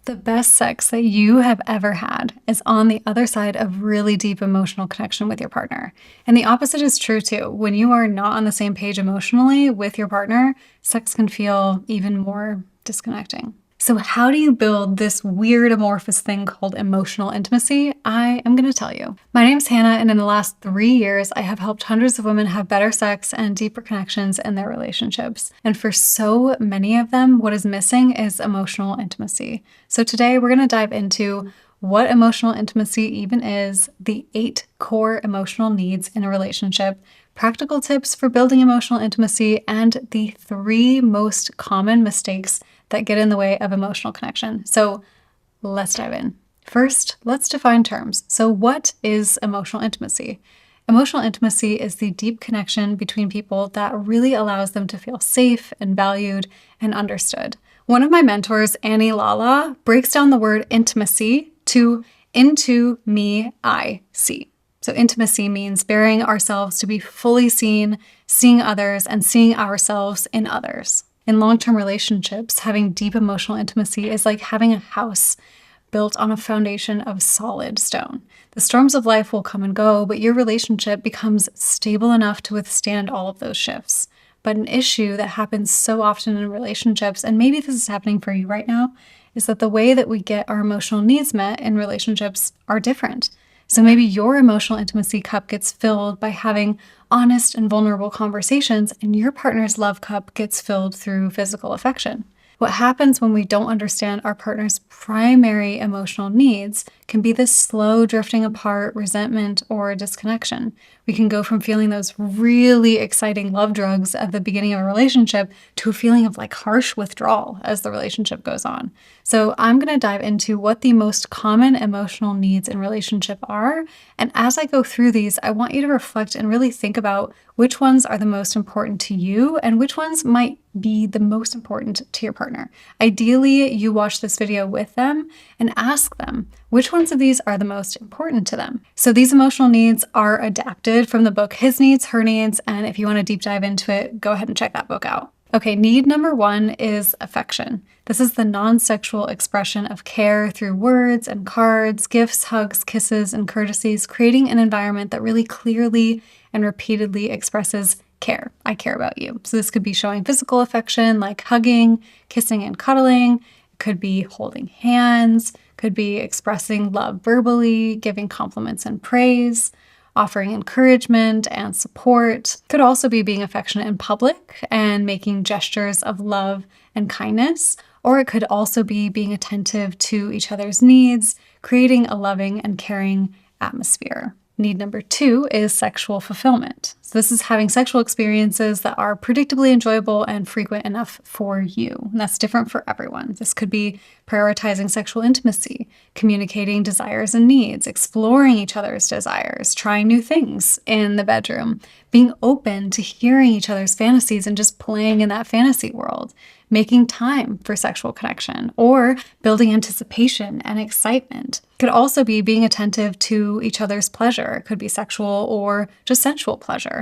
The best sex that you have ever had is on the other side of really deep emotional connection with your partner. And the opposite is true too. When you are not on the same page emotionally with your partner, sex can feel even more disconnecting. So how do you build this weird amorphous thing called emotional intimacy? I am going to tell you. My name's Hannah, and in the last 3 years, I have helped hundreds of women have better sex and deeper connections in their relationships. And for so many of them, what is missing is emotional intimacy. So today we're going to dive into what emotional intimacy even is, the 8 core emotional needs in a relationship, practical tips for building emotional intimacy, and the 3 most common mistakes that get in the way of emotional connection. So let's dive in. First, let's define terms. So what is emotional intimacy? Emotional intimacy is the deep connection between people that really allows them to feel safe and valued and understood. One of my mentors, Annie Lala, breaks down the word intimacy to into me, I see. So intimacy means bearing ourselves to be fully seen, seeing others, and seeing ourselves in others. In long-term relationships, having deep emotional intimacy is like having a house built on a foundation of solid stone. The storms of life will come and go, but your relationship becomes stable enough to withstand all of those shifts. But an issue that happens so often in relationships, and maybe this is happening for you right now, is that the way that we get our emotional needs met in relationships are different. So maybe your emotional intimacy cup gets filled by having honest and vulnerable conversations, and your partner's love cup gets filled through physical affection. What happens when we don't understand our partner's primary emotional needs can be this slow drifting apart, resentment, or disconnection. We can go from feeling those really exciting love drugs at the beginning of a relationship to a feeling of like harsh withdrawal as the relationship goes on. So I'm going to dive into what the most common emotional needs in relationship are. And as I go through these, I want you to reflect and really think about which ones are the most important to you and which ones might be the most important to your partner. Ideally, you watch this video with them and ask them which ones of these are the most important to them. So these emotional needs are adapted from the book His Needs, Her Needs, and if you want to deep dive into it, go ahead and check that book out. Okay, need number 1 is affection. This is the non-sexual expression of care through words and cards, gifts, hugs, kisses, and courtesies, creating an environment that really clearly and repeatedly expresses care. I care about you. So this could be showing physical affection like hugging, kissing, and cuddling. It could be holding hands, could be expressing love verbally, giving compliments and praise, offering encouragement and support. Could also be being affectionate in public and making gestures of love and kindness. Or it could also be being attentive to each other's needs, creating a loving and caring atmosphere. Need number 2 is sexual fulfillment. So this is having sexual experiences that are predictably enjoyable and frequent enough for you. And that's different for everyone. This could be prioritizing sexual intimacy, communicating desires and needs, exploring each other's desires, trying new things in the bedroom, being open to hearing each other's fantasies and just playing in that fantasy world, making time for sexual connection, or building anticipation and excitement. It could also be being attentive to each other's pleasure. It could be sexual or just sensual pleasure.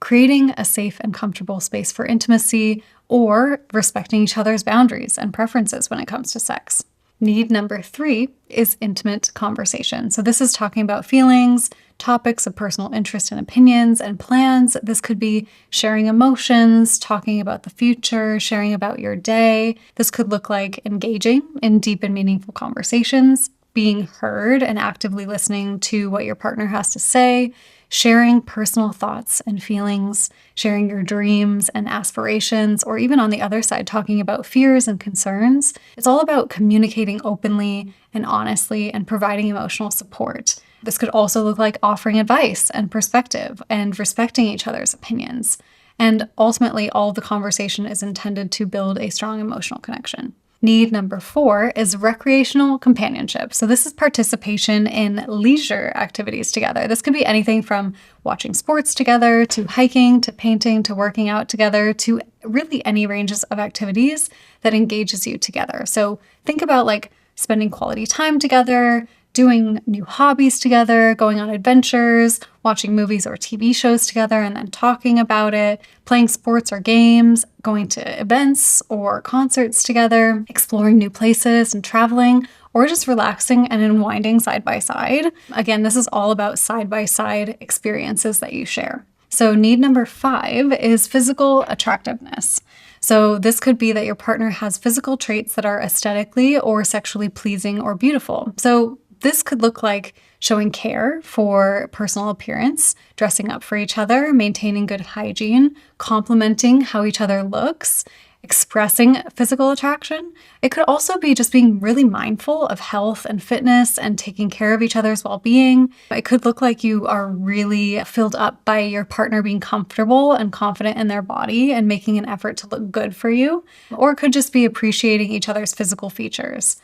Creating a safe and comfortable space for intimacy, or respecting each other's boundaries and preferences when it comes to sex. Need number 3 is intimate conversation. So this is talking about feelings, topics of personal interest and opinions and plans. This could be sharing emotions, talking about the future, sharing about your day. This could look like engaging in deep and meaningful conversations, being heard and actively listening to what your partner has to say, sharing personal thoughts and feelings, sharing your dreams and aspirations, or even on the other side, talking about fears and concerns. It's all about communicating openly and honestly and providing emotional support. This could also look like offering advice and perspective and respecting each other's opinions. And ultimately, all of the conversation is intended to build a strong emotional connection. Need number 4 is recreational companionship. So this is participation in leisure activities together. This could be anything from watching sports together, to hiking, to painting, to working out together, to really any ranges of activities that engages you together. So think about like spending quality time together, doing new hobbies together, going on adventures, watching movies or TV shows together and then talking about it, playing sports or games, going to events or concerts together, exploring new places and traveling, or just relaxing and unwinding side by side. Again, this is all about side by side experiences that you share. So need number 5 is physical attractiveness. So this could be that your partner has physical traits that are aesthetically or sexually pleasing or beautiful. So this could look like showing care for personal appearance, dressing up for each other, maintaining good hygiene, complimenting how each other looks, expressing physical attraction. It could also be just being really mindful of health and fitness and taking care of each other's well-being. It could look like you are really filled up by your partner being comfortable and confident in their body and making an effort to look good for you. Or it could just be appreciating each other's physical features.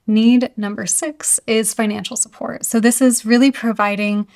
Need number 6 is financial support. So this is really providing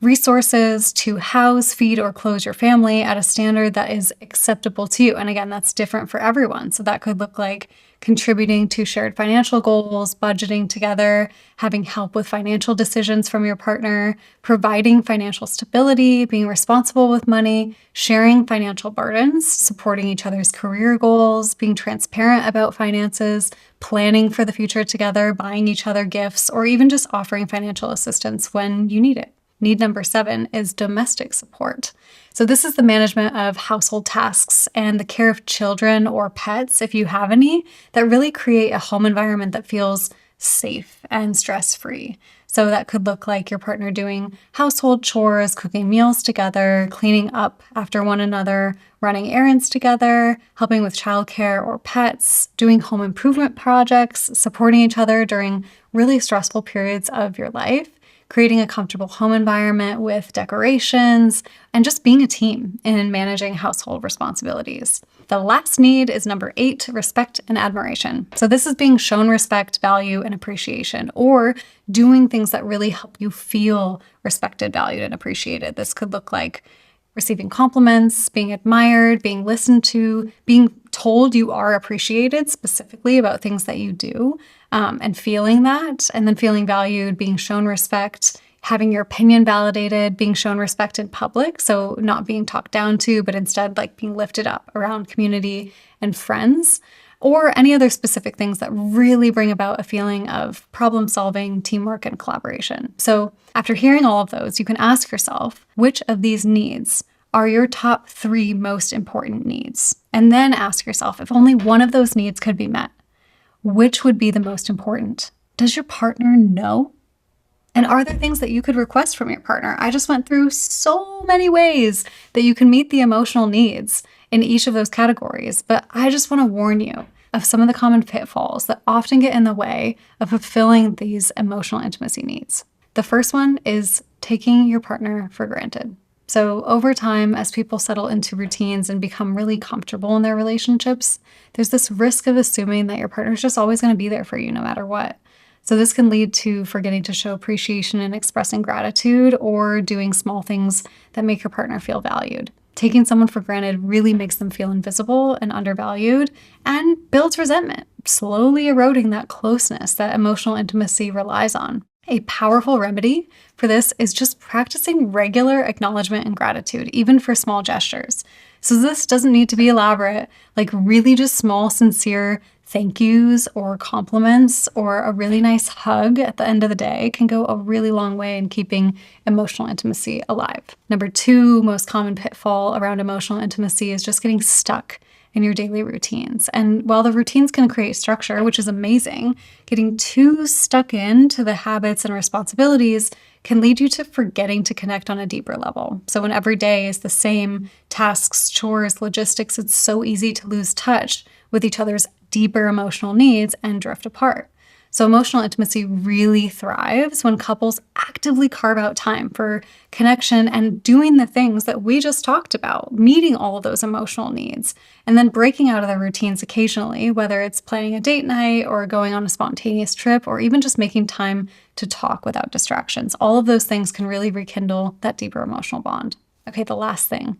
resources to house, feed, or clothe your family at a standard that is acceptable to you. And again, that's different for everyone. So that could look like contributing to shared financial goals, budgeting together, having help with financial decisions from your partner, providing financial stability, being responsible with money, sharing financial burdens, supporting each other's career goals, being transparent about finances, planning for the future together, buying each other gifts, or even just offering financial assistance when you need it. Need number 7 is domestic support. So this is the management of household tasks and the care of children or pets, if you have any, that really create a home environment that feels safe and stress-free. So that could look like your partner doing household chores, cooking meals together, cleaning up after one another, running errands together, helping with childcare or pets, doing home improvement projects, supporting each other during really stressful periods of your life, creating a comfortable home environment with decorations, and just being a team in managing household responsibilities. The last need is number 8, respect and admiration. So this is being shown respect, value, and appreciation, or doing things that really help you feel respected, valued, and appreciated. This could look like receiving compliments, being admired, being listened to, being told you are appreciated specifically about things that you do, and feeling that, and then feeling valued, being shown respect, having your opinion validated, being shown respect in public, so not being talked down to, but instead like being lifted up around community and friends, or any other specific things that really bring about a feeling of problem solving, teamwork, and collaboration. So after hearing all of those, you can ask yourself, which of these needs are your top 3 most important needs? And then ask yourself, if only one of those needs could be met, which would be the most important? Does your partner know? And are there things that you could request from your partner? I just went through so many ways that you can meet the emotional needs in each of those categories, but I just want to warn you of some of the common pitfalls that often get in the way of fulfilling these emotional intimacy needs. The first one is taking your partner for granted. So over time, as people settle into routines and become really comfortable in their relationships, there's this risk of assuming that your partner's just always going to be there for you no matter what. So this can lead to forgetting to show appreciation and expressing gratitude, or doing small things that make your partner feel valued. Taking someone for granted really makes them feel invisible and undervalued and builds resentment, slowly eroding that closeness that emotional intimacy relies on. A powerful remedy for this is just practicing regular acknowledgement and gratitude, even for small gestures. So this doesn't need to be elaborate, like really just small, sincere thank yous or compliments or a really nice hug at the end of the day can go a really long way in keeping emotional intimacy alive. Number 2 most common pitfall around emotional intimacy is just getting stuck in your daily routines. And while the routines can create structure, which is amazing, getting too stuck into the habits and responsibilities can lead you to forgetting to connect on a deeper level. So when every day is the same tasks, chores, logistics, it's so easy to lose touch with each other's deeper emotional needs and drift apart. So emotional intimacy really thrives when couples actively carve out time for connection and doing the things that we just talked about, meeting all of those emotional needs, and then breaking out of their routines occasionally, whether it's planning a date night or going on a spontaneous trip, or even just making time to talk without distractions. All of those things can really rekindle that deeper emotional bond. Okay, the last thing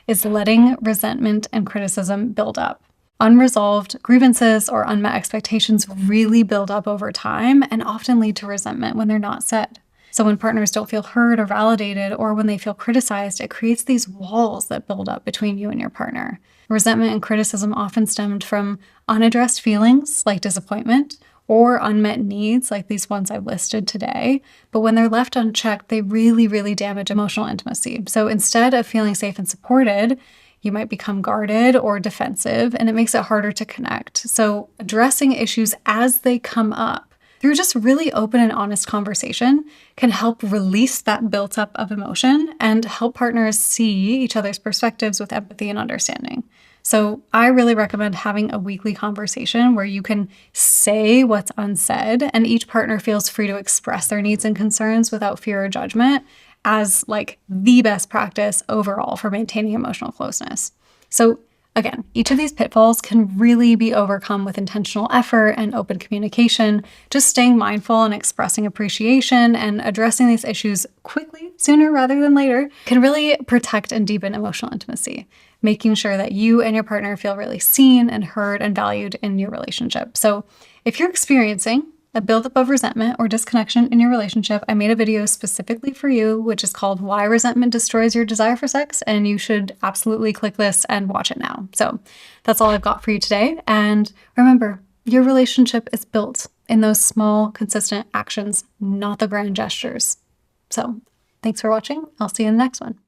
is letting resentment and criticism build up. Unresolved grievances or unmet expectations really build up over time and often lead to resentment when they're not said. So when partners don't feel heard or validated, or when they feel criticized, it creates these walls that build up between you and your partner. Resentment and criticism often stemmed from unaddressed feelings like disappointment or unmet needs like these ones I've listed today. But when they're left unchecked, they really damage emotional intimacy. So instead of feeling safe and supported, you might become guarded or defensive, and it makes it harder to connect. So addressing issues as they come up through just really open and honest conversation can help release that built up of emotion and help partners see each other's perspectives with empathy and understanding. So I really recommend having a weekly conversation where you can say what's unsaid and each partner feels free to express their needs and concerns without fear or judgment as like the best practice overall for maintaining emotional closeness. So again, each of these pitfalls can really be overcome with intentional effort and open communication. Just staying mindful and expressing appreciation and addressing these issues quickly, sooner rather than later, can really protect and deepen emotional intimacy, making sure that you and your partner feel really seen and heard and valued in your relationship. So if you're experiencing a buildup of resentment or disconnection in your relationship, I made a video specifically for you, which is called Why Resentment Destroys Your Desire for Sex, and you should absolutely click this and watch it now. So that's all I've got for you today. And remember, your relationship is built in those small, consistent actions, not the grand gestures. So thanks for watching. I'll see you in the next one.